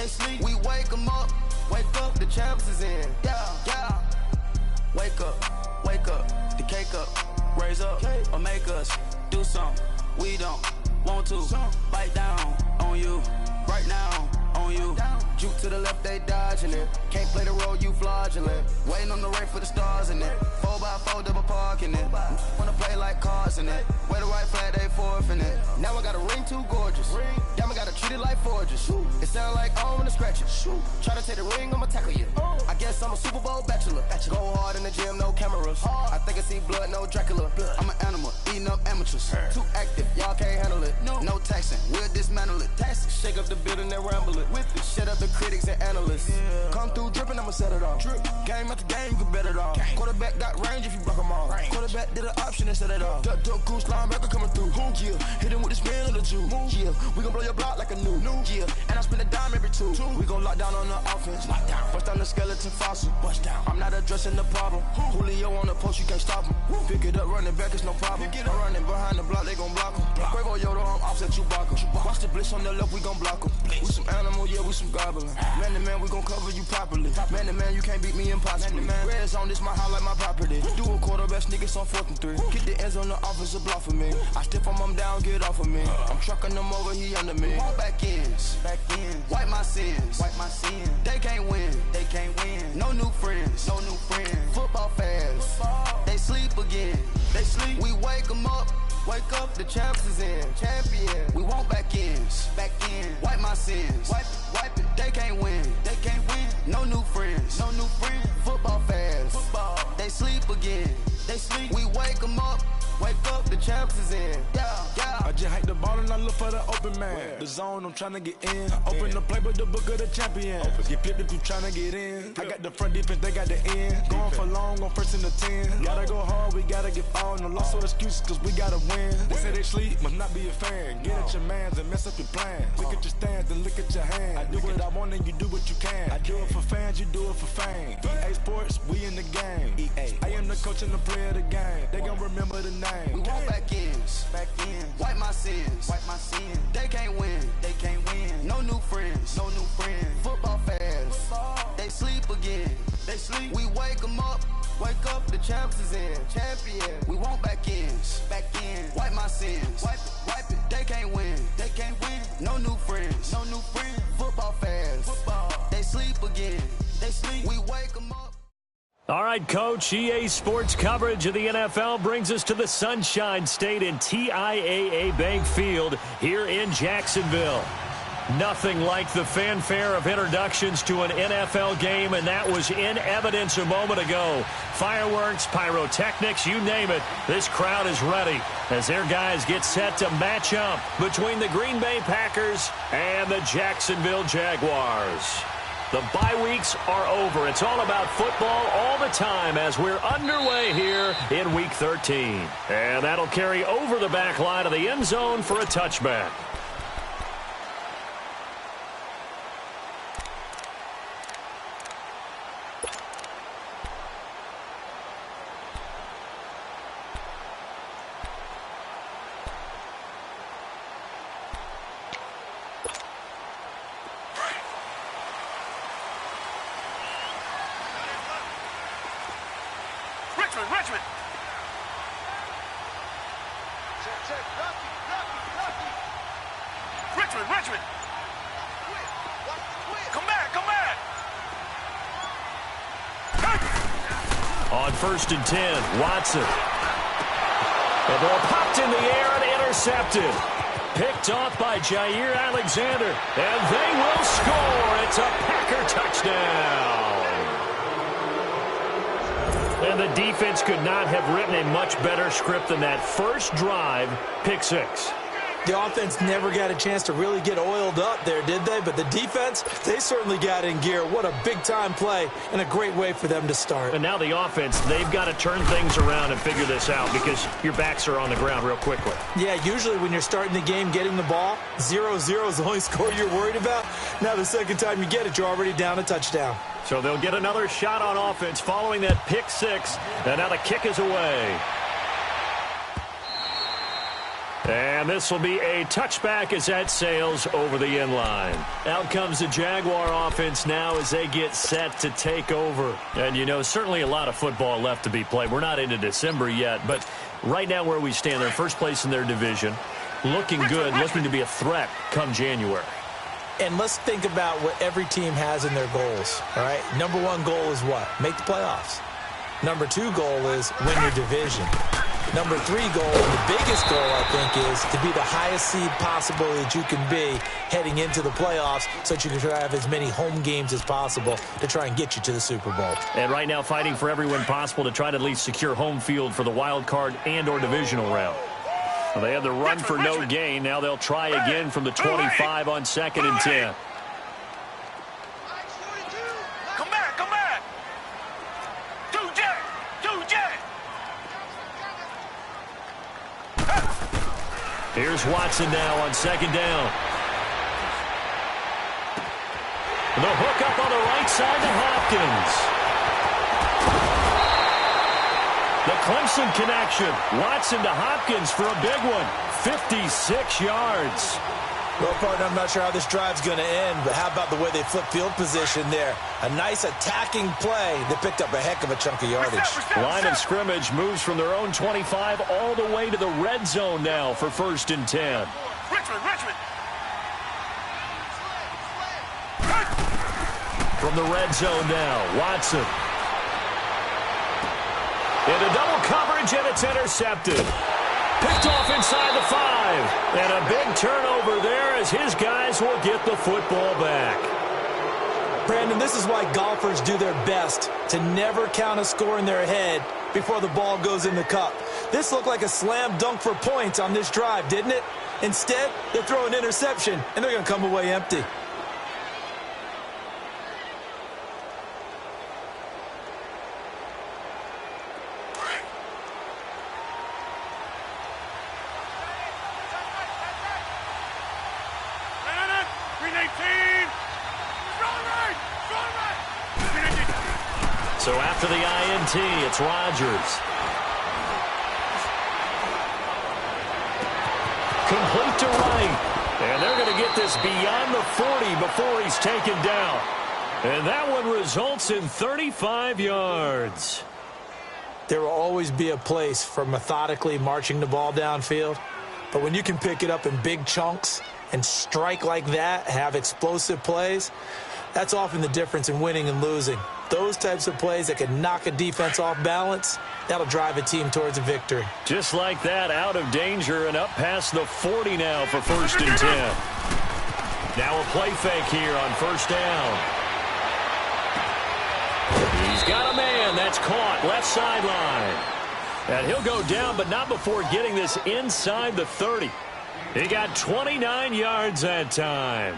they sleep. We wake them up, the champs is in. Yeah. Wake up, the cake up, raise up, or make us do something. We don't want to bite down on you right now. On you, juke to the left, they dodging it. Can't play the role, you fraudulent. Waiting on the rain for the stars in it. 4x4 double parking it. Wanna play like cars in it. Wear the white flag, they forfeit it. Now I got a ring too gorgeous. Damn, I gotta treat it like forges. It sound like I wanna scratch it. Try to take the ring, I'ma tackle you. I guess I'm a Super Bowl bachelor. Go hard in the gym, no cameras. I think I see blood, no Dracula. I'm an animal, eating up amateurs. Too active, y'all can't handle it. No taxing, we'll dismantle it. Shake up the building and ramble it. With it. Shut up the critics and analysts. Come through dripping, I'ma set it off. Game after game, you can bet it off. Quarterback got range if you block them off. Quarterback did an option and set it off. Duck goose linebacker coming through. Yeah, hit him with the spin of the Jew. Yeah, we gon' blow your block like a new. Yeah, and I spend a dime every two. We gon' lock down on the offense. Bust down the skeleton fossil. I'm not addressing the problem. Julio on the post, you can't stop him. Pick it up, running back, it's no problem. I'm running behind the block, they gon' block him. Quavo Yoda, I'm offset Chewbacca. Watch the blitz on the left, we gon' block him. We some animal, yeah, we some goblin. Man to man, we gon' cover you properly. Man to man, you can't beat me impossibly. Red zone, this my house like my property. Do a quarterback sneakers on 4th and 3. Kick the ends on the offensive block for me. I step on him down, get off of me. I'm trucking them over, he under me. Back ends, wipe my sins. They can't win, No new friends, Football fans, they sleep again. We wake them up. Wake up, the champs is in. Champion. We want back ends. Wipe my sins. Wipe it. They can't win. No new friends. Football fans. They sleep again. We wake them up. Wake up, the champs is in. Yeah. I just hike the ball and I look for the open man. The zone, I'm tryna get in. Open the playbook, the book of the champion. Get flipped if you tryna get in. I got the front defense, they got the end. Going for long, on 1st and the 10. Gotta go hard, we gotta get all. No loss or excuses, cause we gotta win. They say they sleep, must not be a fan. Get at your mans and mess up your plans. Look at your stands and look at your hands. I do what I want and you do what you can. I do it for fans, you do it for fame. EA Sports, we in the game. I am the coach and the player of the game. They gon' remember the name. We want back ends. Wipe my sins. They can't win. No new friends. Football fans. They sleep again. We wake them up. Wake up, the champs is in. Champion. We want back ends. Wipe my sins. Wipe it. They can't win. No new friends. Football fans. They sleep again. We wake them up. All right, Coach, EA Sports coverage of the NFL brings us to the Sunshine State in TIAA Bank Field here in Jacksonville. Nothing like the fanfare of introductions to an NFL game, and that was in evidence a moment ago. Fireworks, pyrotechnics, you name it. This crowd is ready as their guys get set to match up between the Green Bay Packers and the Jacksonville Jaguars. The bye weeks are over. It's all about football all the time as we're underway here in Week 13. And that'll carry over the back line of the end zone for a touchback. Richmond. Richmond. Come back. On 1st and 10, Watson. The ball popped in the air and intercepted. Picked off by Jair Alexander. And they will score. It's a Packer touchdown. And the defense could not have written a much better script than that first drive, pick six. The offense never got a chance to really get oiled up there, did they? But the defense, they certainly got in gear. What a big-time play and a great way for them to start. And now the offense, they've got to turn things around and figure this out because your backs are on the ground real quickly. Yeah, usually when you're starting the game getting the ball, 0-0 is the only score you're worried about. Now the second time you get it, you're already down a touchdown. So they'll get another shot on offense following that pick six. And now the kick is away. And this will be a touchback as that sails over the end line. Out comes the Jaguar offense now as they get set to take over. And, you know, certainly a lot of football left to be played. We're not into December yet, but right now where we stand, they're first place in their division. Looking good, looking to be a threat come January. And let's think about what every team has in their goals, all right? Number one goal is what? Make the playoffs. Number two goal is win your division. Number three goal, and the biggest goal, I think, is to be the highest seed possible that you can be heading into the playoffs so that you can try to have as many home games as possible to try and get you to the Super Bowl. And right now fighting for every win possible to try to at least secure home field for the wild card and or divisional round. Well, they had the run for no gain. Now they'll try again from the 25 on 2nd and 10. Come back, come back. Two jet. Here's Watson now on 2nd down. The hook up on the right side to Hopkins. The Clemson connection. Watson to Hopkins for a big one. 56 yards. Well, partner, I'm not sure how this drive's going to end, but how about the way they flip field position there? A nice attacking play that picked up a heck of a chunk of yardage. Line of scrimmage moves from their own 25 all the way to the red zone now for 1st and 10. Richmond. From the red zone now, Watson. Into double coverage, and it's intercepted. Picked off inside the 5. And a big turnover there as his guys will get the football back. Brandon, this is why golfers do their best to never count a score in their head before the ball goes in the cup. This looked like a slam dunk for points on this drive, didn't it? Instead, they throw an interception, and they're going to come away empty. So after the INT, it's Rodgers. Complete to right. And they're going to get this beyond the 40 before he's taken down. And that one results in 35 yards. There will always be a place for methodically marching the ball downfield. But when you can pick it up in big chunks and strike like that, have explosive plays, that's often the difference in winning and losing. Those types of plays that can knock a defense off balance, that'll drive a team towards a victory. Just like that, out of danger and up past the 40 now for 1st and 10. Now a play fake here on 1st down. He's got a man that's caught left sideline. And he'll go down, but not before getting this inside the 30. He got 29 yards that time.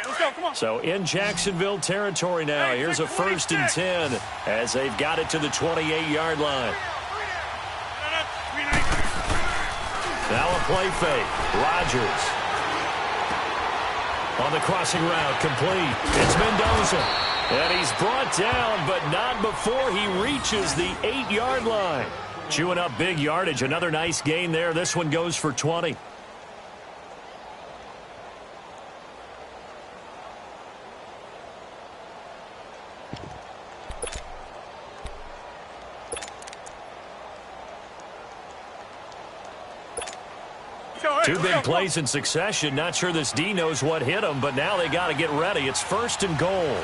Let's go, come on. So in Jacksonville territory now. Here's a 1st and 10 as they've got it to the 28-yard line. Now a play fake. Rodgers. On the crossing route, complete. It's Mendoza. And he's brought down, but not before he reaches the 8-yard line. Chewing up big yardage. Another nice gain there. This one goes for 20. Two big plays in succession. Not sure this D knows what hit him, but now they got to get ready. It's 1st and goal.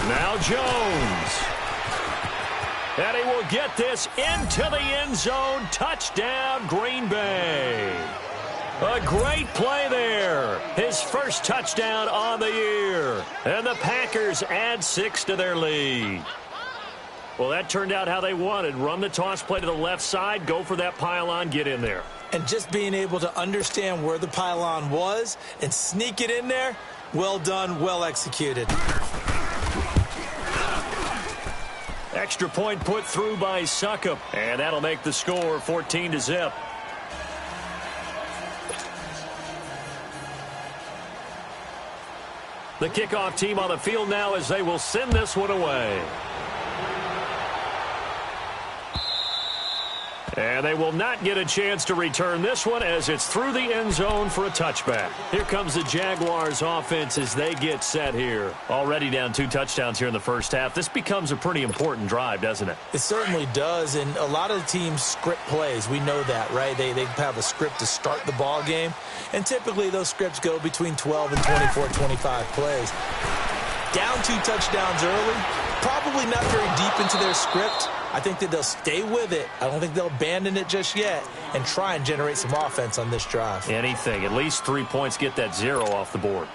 Now Jones. And he will get this into the end zone. Touchdown, Green Bay. A great play there. His first touchdown on the year. And the Packers add 6 to their lead. Well, that turned out how they wanted. Run the toss play to the left side. Go for that pylon. Get in there. And just being able to understand where the pylon was and sneak it in there, well done, well executed. Extra point put through by Succop, and that'll make the score 14-0. The kickoff team on the field now as they will send this one away. And they will not get a chance to return this one as it's through the end zone for a touchback. Here comes the Jaguars offense as they get set here. Already down 2 touchdowns here in the first half. This becomes a pretty important drive, doesn't it? It certainly does, and a lot of teams script plays. We know that, right? They have a script to start the ball game, and typically those scripts go between 12 and 24, 25 plays. Down 2 touchdowns early, probably not very deep into their script. I think that they'll stay with it. I don't think they'll abandon it just yet and try and generate some offense on this drive. Anything. At least 3 points, get that 0 off the board.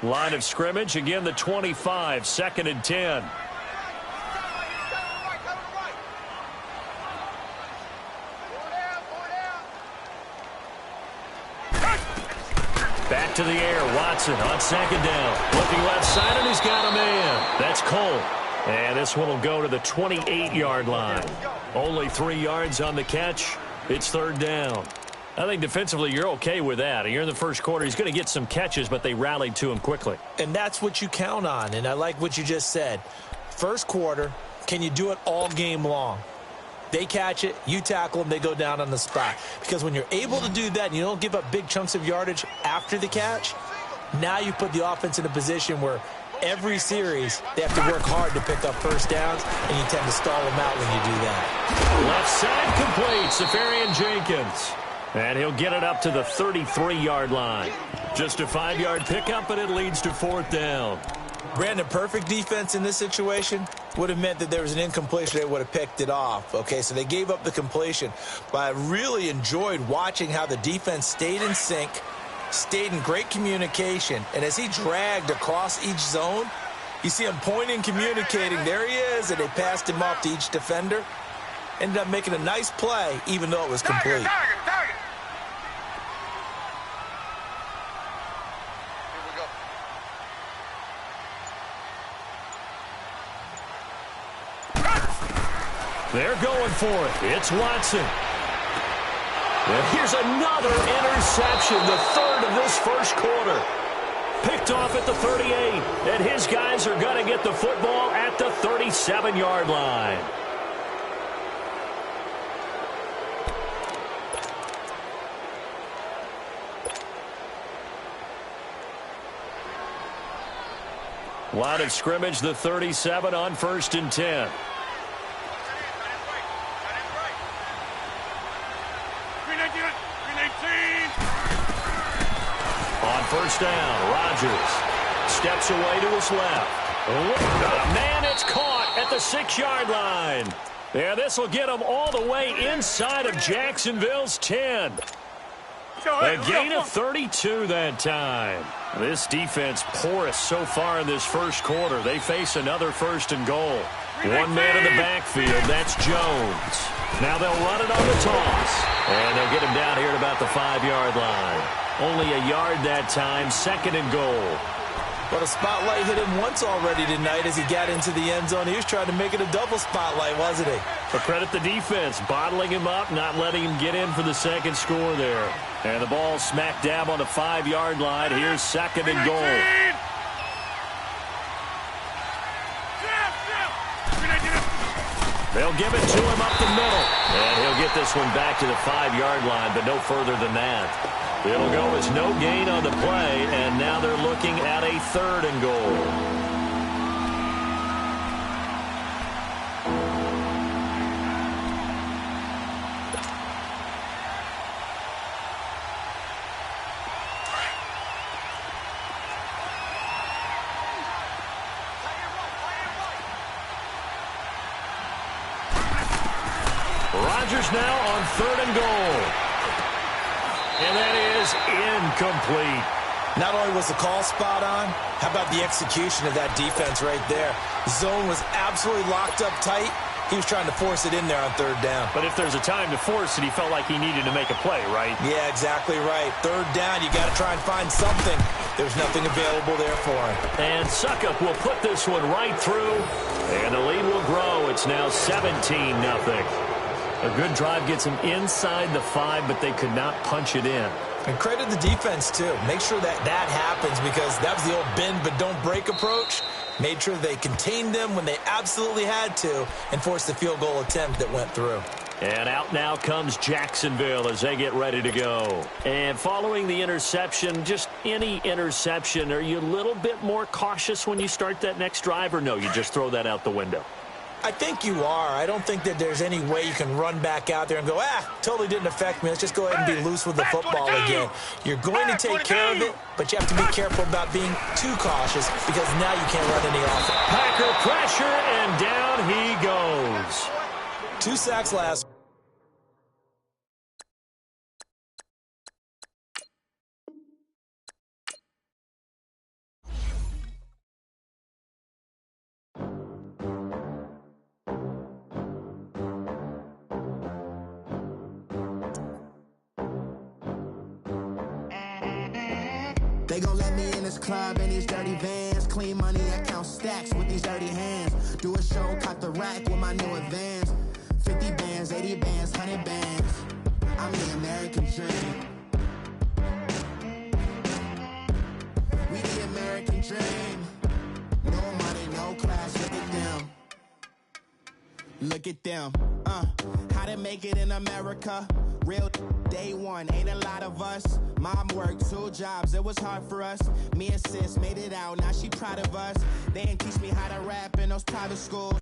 Line of scrimmage, again the 25, 2nd and 10. Back to the air, Watson on 2nd down. Looking left side, and he's got a man. That's Cole. And this one will go to the 28-yard line. Only 3 yards on the catch. It's 3rd down. I think defensively you're okay with that. Here in the first quarter, he's going to get some catches, but they rallied to him quickly. And that's what you count on, and I like what you just said. First quarter, can you do it all game long? They catch it, you tackle them, they go down on the spot. Because when you're able to do that and you don't give up big chunks of yardage after the catch, now you put the offense in a position where every series, they have to work hard to pick up first downs, and you tend to stall them out when you do that. Left side complete, Safarian Jenkins. And he'll get it up to the 33-yard line. Just a 5-yard pickup, but it leads to 4th down. Brandon, perfect defense in this situation would have meant that there was an incompletion. They would have picked it off. Okay, so they gave up the completion. But I really enjoyed watching how the defense stayed in sync, stayed in great communication, and as he dragged across each zone, you see him pointing, communicating. There he is, and they passed him off to each defender. Ended up making a nice play, even though it was complete. Target. They're going for it. It's Watson. And here's another interception, the 3rd of this first quarter. Picked off at the 38, and his guys are going to get the football at the 37-yard line. Line of scrimmage, the 37 on 1st and 10. On 1st down, Rodgers steps away to his left. Man, it's caught at the 6-yard line. Yeah, this will get him all the way inside of Jacksonville's 10. A gain of 32 that time. This defense porous so far in this first quarter. They face another 1st and goal. 1 man in the backfield, that's Jones. Now they'll run it on the toss. And they'll get him down here at about the 5-yard line. Only a yard that time, 2nd and goal. But a spotlight hit him once already tonight as he got into the end zone. He was trying to make it a double spotlight, wasn't he? But credit the defense, bottling him up, not letting him get in for the 2nd score there. And the ball smack dab on the 5-yard line. Here's 2nd and goal. They'll give it to him up the middle. And he'll get this one back to the 5-yard line, but no further than that. It'll go as no gain on the play, and now they're looking at a 3rd and goal. Rodgers now on 3rd and goal. And that is incomplete. Not only was the call spot on, how about the execution of that defense right there? Zone was absolutely locked up tight, He was trying to force it in there on third down. But if there's a time to force it, he felt like he needed to make a play, right? Yeah, exactly right. Third down, you got to try and find something. There's nothing available there for him. And Suckup will put this one right through, and the lead will grow. It's now 17-0. A good drive gets them inside the 5, but they could not punch it in. And credit the defense, too. Make sure that happens, because that was the old bend but don't break approach. Made sure they contained them when they absolutely had to and forced the field goal attempt that went through. And out now comes Jacksonville as they get ready to go. And following the interception, just any interception, are you a little bit more cautious when you start that next drive, or no, you just throw that out the window? I think you are. I don't think that there's any way you can run back out there and go, totally didn't affect me. Let's just go ahead and be loose with the football again. You're going to take care of it, but you have to be careful about being too cautious, because now you can't run any offense. Packer pressure, and down he goes. 2 sacks last. They gon' let me in this club in these dirty vans. Clean money, I count stacks with these dirty hands. Do a show, cut the rack with my new advance. 50 bands, 80 bands, 100 bands. I'm the American dream. We the American dream. No money, no class, look at them. Look at them, how to make it in America. Real day one, ain't a lot of us. Mom worked 2 jobs, it was hard for us. Me and sis made it out, now she proud of us. They ain't teach me how to rap in those private schools.